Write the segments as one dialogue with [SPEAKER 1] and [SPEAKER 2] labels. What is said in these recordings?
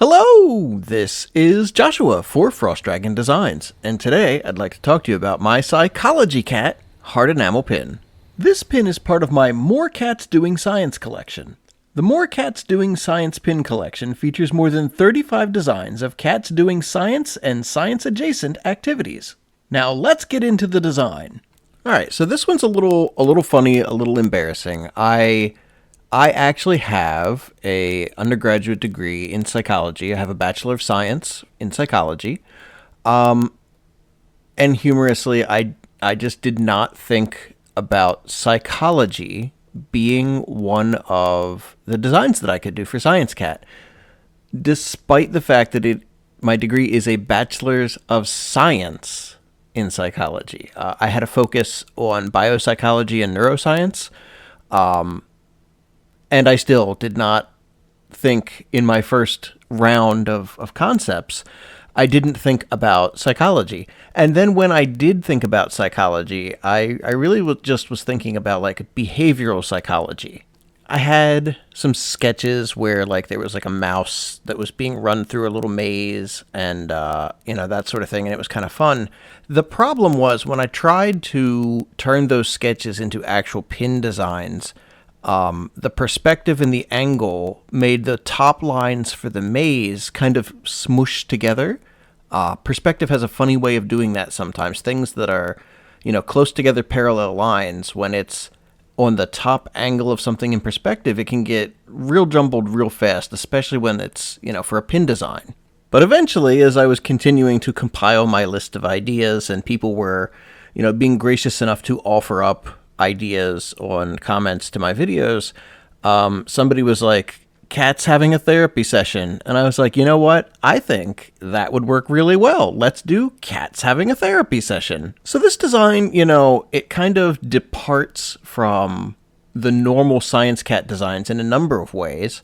[SPEAKER 1] Hello, this is Joshua for Frost Dragon Designs, and today I'd like to talk to you about my Psychology Cat Hard Enamel Pin. This pin is part of my More Cats Doing Science collection. The More Cats Doing Science pin collection features more than 35 designs of cats doing science and science-adjacent activities. Now let's get into the design. Alright, so this one's a little funny, a little embarrassing. I actually have a undergraduate degree in psychology. I have a Bachelor of Science in psychology. And humorously, I just did not think about psychology being one of the designs that I could do for Science Cat, despite the fact that my degree is a Bachelor's of Science in psychology. I had a focus on biopsychology and neuroscience. And I still did not think in my first round of concepts, I didn't think about psychology. And then when I did think about psychology, I really was thinking about like behavioral psychology. I had some sketches where like there was like a mouse that was being run through a little maze and, that sort of thing. And it was kind of fun. The problem was when I tried to turn those sketches into actual pin designs, the perspective and the angle made the top lines for the maze kind of smooshed together. Perspective has a funny way of doing that sometimes. Things that are, close together parallel lines, when it's on the top angle of something in perspective, it can get real jumbled real fast, especially when it's, for a pin design. But eventually, as I was continuing to compile my list of ideas and people were, being gracious enough to offer up ideas on comments to my videos, somebody was like, cats having a therapy session. And I was like, you know what? I think that would work really well. Let's do cats having a therapy session. So this design, it kind of departs from the normal Science Cat designs in a number of ways.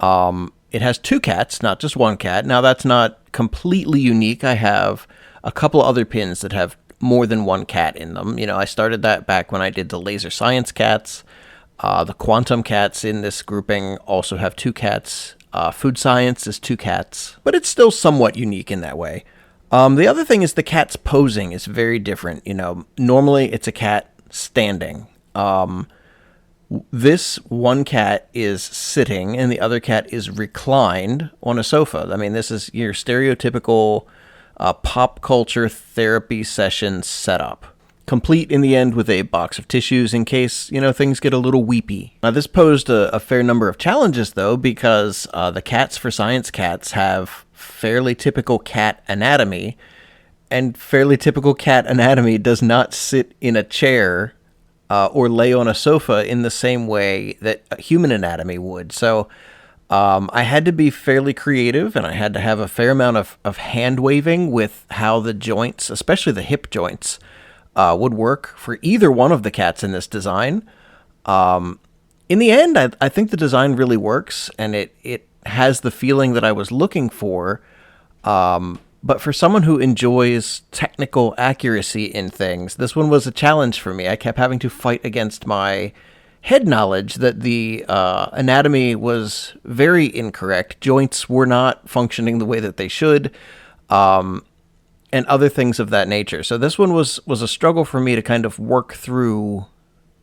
[SPEAKER 1] It has two cats, not just one cat. Now that's not completely unique. I have a couple other pins that have more than one cat in them. I started that back when I did the laser science cats. The quantum cats in this grouping also have two cats. Food science is two cats, but it's still somewhat unique in that way. The other thing is the cat's posing is very different. Normally it's a cat standing. This one cat is sitting and the other cat is reclined on a sofa. I mean, this is your stereotypical pop culture therapy session setup, complete in the end with a box of tissues in case, things get a little weepy. Now, this posed a fair number of challenges, though, because the cats for Science Cats have fairly typical cat anatomy, and fairly typical cat anatomy does not sit in a chair or lay on a sofa in the same way that human anatomy would. So I had to be fairly creative, and I had to have a fair amount of hand waving with how the joints, especially the hip joints, would work for either one of the cats in this design. In the end, I think the design really works, and it has the feeling that I was looking for. But for someone who enjoys technical accuracy in things, this one was a challenge for me. I kept having to fight against my head knowledge that the anatomy was very incorrect. Joints were not functioning the way that they should, and other things of that nature. So this one was a struggle for me to kind of work through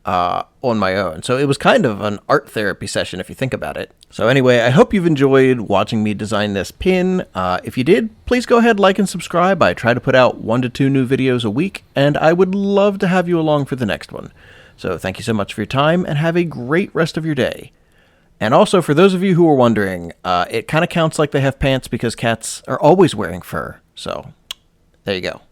[SPEAKER 1] on my own. So it was kind of an art therapy session if you think about it. So anyway, I hope you've enjoyed watching me design this pin. If you did, please go ahead, like and subscribe. I try to put out 1 to 2 new videos a week, and I would love to have you along for the next one. So thank you so much for your time, and have a great rest of your day. And also, for those of you who are wondering, it kind of counts like they have pants because cats are always wearing fur. So there you go.